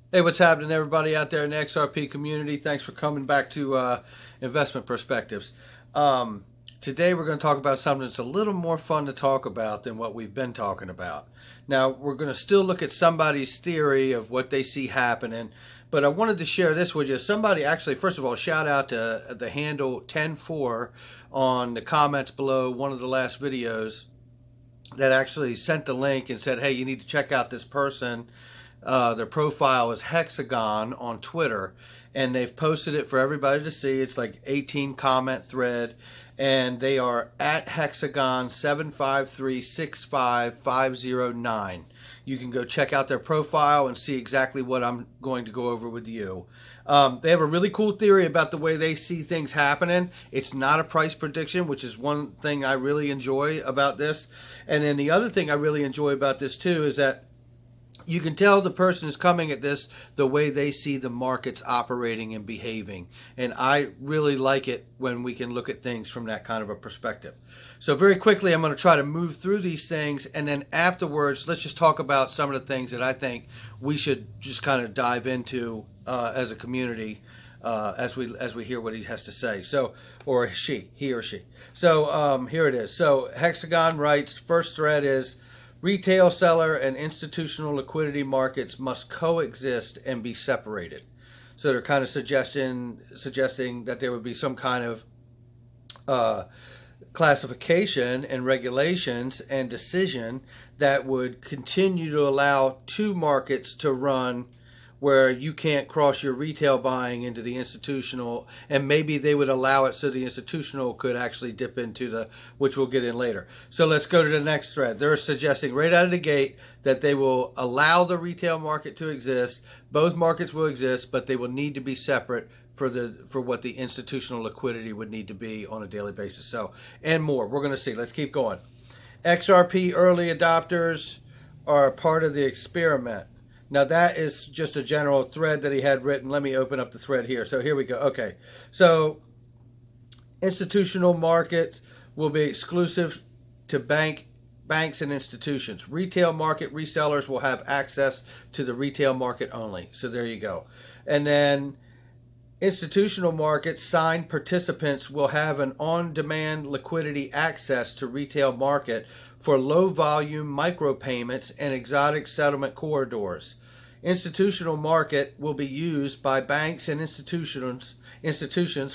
Hey, what's happening, everybody out there in the XRP community? Thanks for coming back to Investment Perspectives. Today, we're going to talk about something that's a little more fun to talk about than what we've been talking about. Now, we're going to still look at somebody's theory of what they see happening, but I wanted to share this with you. Somebody actually, first of all, shout out to the handle 104 on the comments below one of the last videos that actually sent the link and said, hey, you need to check out this person. Their profile is HEXAGON on Twitter, and they've posted it for everybody to see. It's like 18 comment thread, and they are at HEXAGON 753-65509. You can go check out their profile and see exactly what I'm going to go over with you. They have a really cool theory about the way they see things happening. It's not a price prediction, which is one thing I really enjoy about this. And then the other thing I really enjoy about this too is that you can tell the person is coming at this the way they see the markets operating and behaving. And I really like it when we can look at things from that kind of a perspective. So very quickly, I'm going to try to move through these things. And then afterwards, let's just talk about some of the things that I think we should just kind of dive into as a community as we hear what he has to say. So, or he or she. So here it is. So Hexagon writes, first thread is, retail seller and institutional liquidity markets must coexist and be separated. So they're kind of suggesting that there would be some kind of classification and regulations and decision that would continue to allow two markets to run where you can't cross your retail buying into the institutional, and maybe they would allow it so the institutional could actually dip into the, which we'll get in later. So let's go to the next thread. They're suggesting right out of the gate that they will allow the retail market to exist. Both markets will exist, but they will need to be separate for what the institutional liquidity would need to be on a daily basis. So, and more. We're going to see. Let's keep going. XRP early adopters are a part of the experiment. Now that is just a general thread that he had written. Let me open up the thread here. So here we go. Okay. So institutional markets will be exclusive to banks and institutions. Retail market resellers will have access to the retail market only. So there you go. And then institutional market signed participants will have an on-demand liquidity access to retail market for low-volume micropayments and exotic settlement corridors. Institutional market will be used by banks and institutions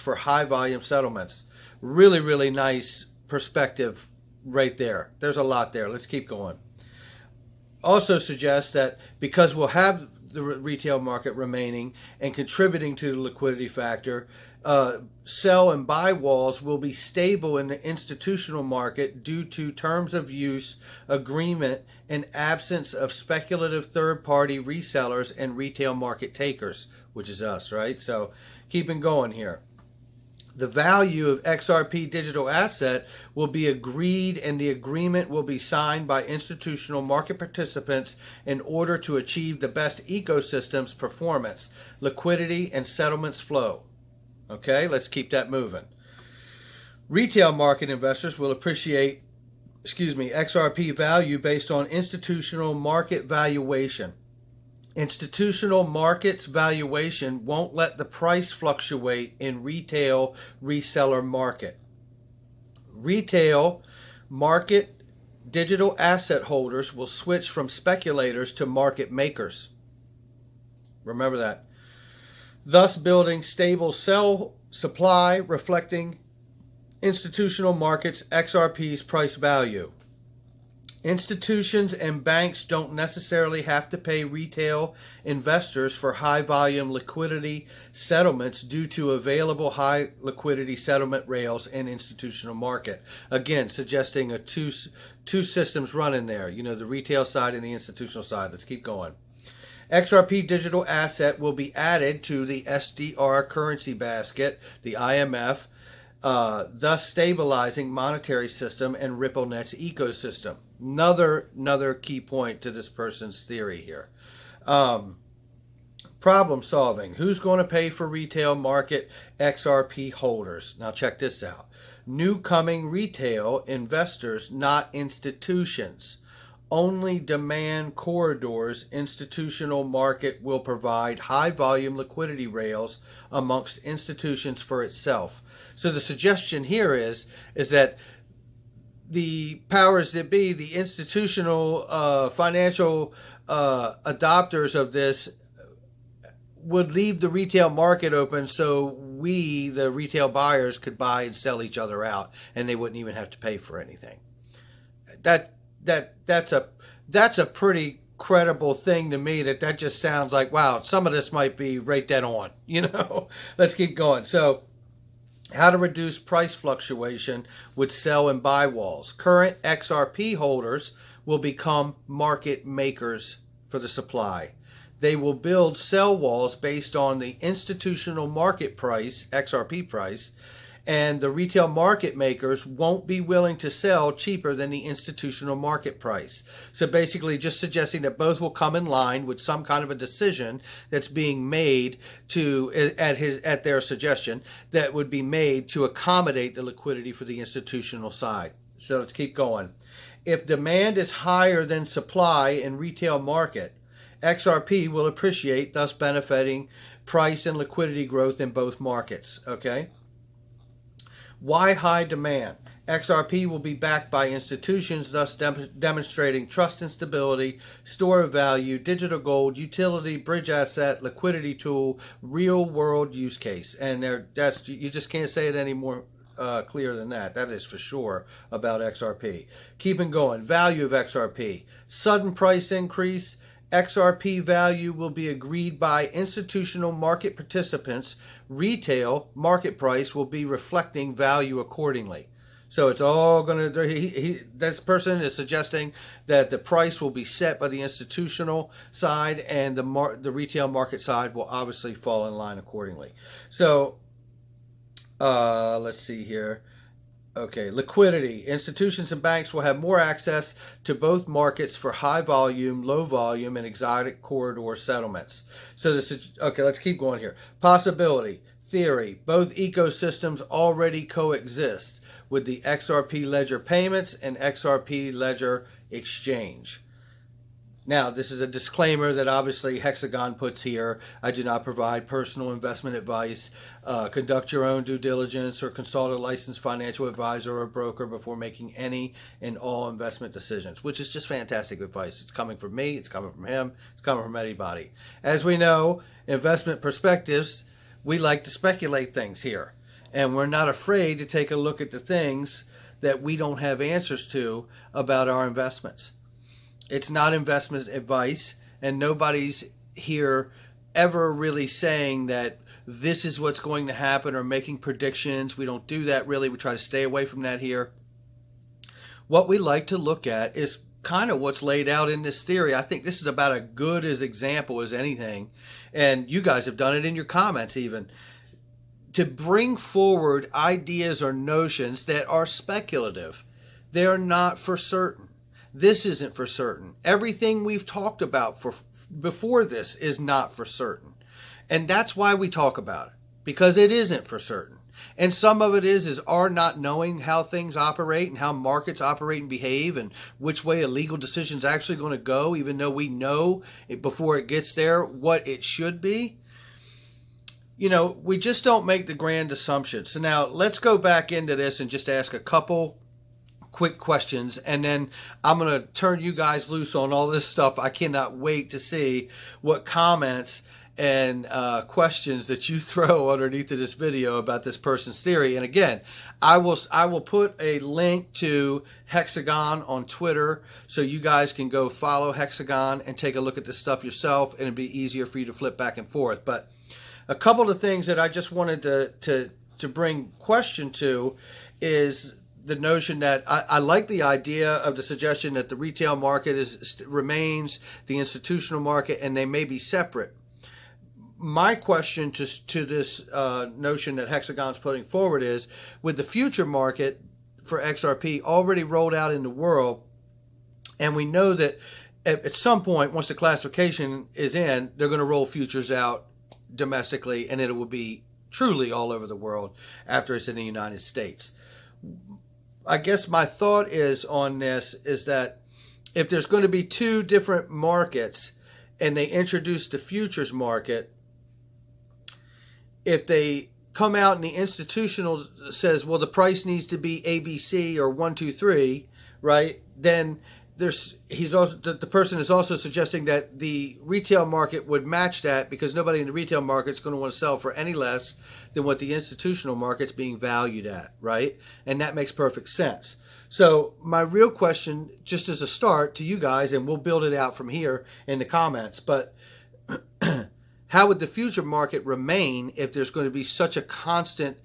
for high-volume settlements. Really, really nice perspective right there. There's a lot there. Let's keep going. Also suggests that because we'll have the retail market remaining and contributing to the liquidity factor, sell and buy walls will be stable in the institutional market due to terms of use agreement and absence of speculative third-party resellers and retail market takers, which is us, right? So keeping going here. The value of XRP digital asset will be agreed, and the agreement will be signed by institutional market participants in order to achieve the best ecosystem's performance, liquidity, and settlements flow. Okay, let's keep that moving. Retail market investors will appreciate, XRP value based on institutional market valuation. Institutional markets valuation won't let the price fluctuate in retail reseller market. Retail market digital asset holders will switch from speculators to market makers. Remember that. Thus building stable sell supply reflecting institutional markets XRP's price value. Institutions and banks don't necessarily have to pay retail investors for high volume liquidity settlements due to available high liquidity settlement rails in institutional market. Again, suggesting a two systems running there, the retail side and the institutional side. Let's keep going. XRP digital asset will be added to the SDR currency basket, the IMF, thus stabilizing monetary system and RippleNet's ecosystem. Another key point to this person's theory here. Problem solving. Who's going to pay for retail market XRP holders? Now check this out. New coming retail investors, not institutions. only demand corridors, institutional market will provide high volume liquidity rails amongst institutions for itself. So the suggestion here is that the powers that be, the institutional financial adopters of this, would leave the retail market open so we, the retail buyers, could buy and sell each other out, and they wouldn't even have to pay for anything. That's a pretty credible thing to me. That just sounds like, wow, some of this might be right dead on. Let's keep going. So, how to reduce price fluctuation with sell and buy walls. Current XRP holders will become market makers for the supply. They will build sell walls based on the institutional market price, XRP price, and the retail market makers won't be willing to sell cheaper than the institutional market price. So basically just suggesting that both will come in line with some kind of a decision that's being made at their suggestion, that would be made to accommodate the liquidity for the institutional side. So let's keep going. If demand is higher than supply in retail market, XRP will appreciate, thus benefiting price and liquidity growth in both markets. Okay? Why high demand? XRP will be backed by institutions, thus demonstrating trust and stability, store of value, digital gold, utility, bridge asset, liquidity tool, real world use case. And you just can't say it any more clear than that. That is for sure about XRP. Keeping going. Value of XRP. Sudden price increase. XRP value will be agreed by institutional market participants. Retail market price will be reflecting value accordingly. So it's all going to, this person is suggesting that the price will be set by the institutional side, and the retail market side will obviously fall in line accordingly. So let's see here. Okay, liquidity. Institutions and banks will have more access to both markets for high volume, low volume, and exotic corridor settlements. So this is, okay, let's keep going here. Possibility, theory. Both ecosystems already coexist with the XRP Ledger payments and XRP Ledger exchange. Now, this is a disclaimer that obviously HEXAGON puts here. I do not provide personal investment advice. Conduct your own due diligence or consult a licensed financial advisor or broker before making any and all investment decisions, which is just fantastic advice. It's coming from me. It's coming from him. It's coming from anybody. As we know, investment perspectives, we like to speculate things here. And we're not afraid to take a look at the things that we don't have answers to about our investments. It's not investment advice, and nobody's here ever really saying that this is what's going to happen or making predictions. We don't do that really. We try to stay away from that here. What we like to look at is kind of what's laid out in this theory. I think this is about as good as example as anything, and you guys have done it in your comments even, to bring forward ideas or notions that are speculative. They are not for certain. This isn't for certain. Everything we've talked about before this is not for certain. And that's why we talk about it, because it isn't for certain. And some of it is our not knowing how things operate and how markets operate and behave and which way a legal decision is actually going to go, even though we know before it gets there what it should be. We just don't make the grand assumptions. So now let's go back into this and just ask a couple quick questions, and then I'm going to turn you guys loose on all this stuff. I cannot wait to see what comments and questions that you throw underneath of this video about this person's theory. And again, I will put a link to HEXAGON on Twitter so you guys can go follow HEXAGON and take a look at this stuff yourself, and it'll be easier for you to flip back and forth. But a couple of things that I just wanted to bring question to is the notion that I like the idea of the suggestion that the retail market remains the institutional market, and they may be separate. My question to this notion that HEXAGON's putting forward is, with the future market for XRP already rolled out in the world, and we know that at some point, once the classification is in, they're going to roll futures out domestically, and it will be truly all over the world after it's in the United States. I guess my thought is on this is that if there's going to be two different markets and they introduce the futures market, if they come out and the institutional says, well, the price needs to be ABC or 1, 2, 3, right? Then the person is also suggesting that the retail market would match that, because nobody in the retail market is going to want to sell for any less than what the institutional market's being valued at, right? And that makes perfect sense. So my real question, just as a start to you guys, and we'll build it out from here in the comments, but how would the future market remain if there's going to be such a constant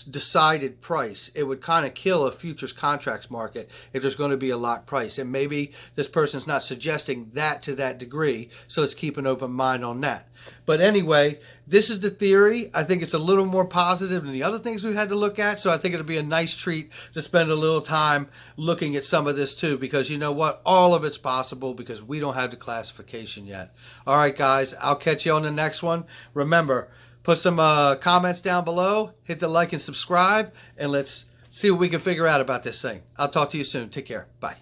decided price? It would kind of kill a futures contracts market if there's going to be a locked price. And maybe this person's not suggesting that to that degree, so let's keep an open mind on that. But anyway, this is the theory. I think it's a little more positive than the other things we've had to look at, so I think it'll be a nice treat to spend a little time looking at some of this too, because you know what? All of it's possible because we don't have the classification yet. All right, guys, I'll catch you on the next one. Remember, put some comments down below, hit the like and subscribe, and let's see what we can figure out about this thing. I'll talk to you soon. Take care. Bye.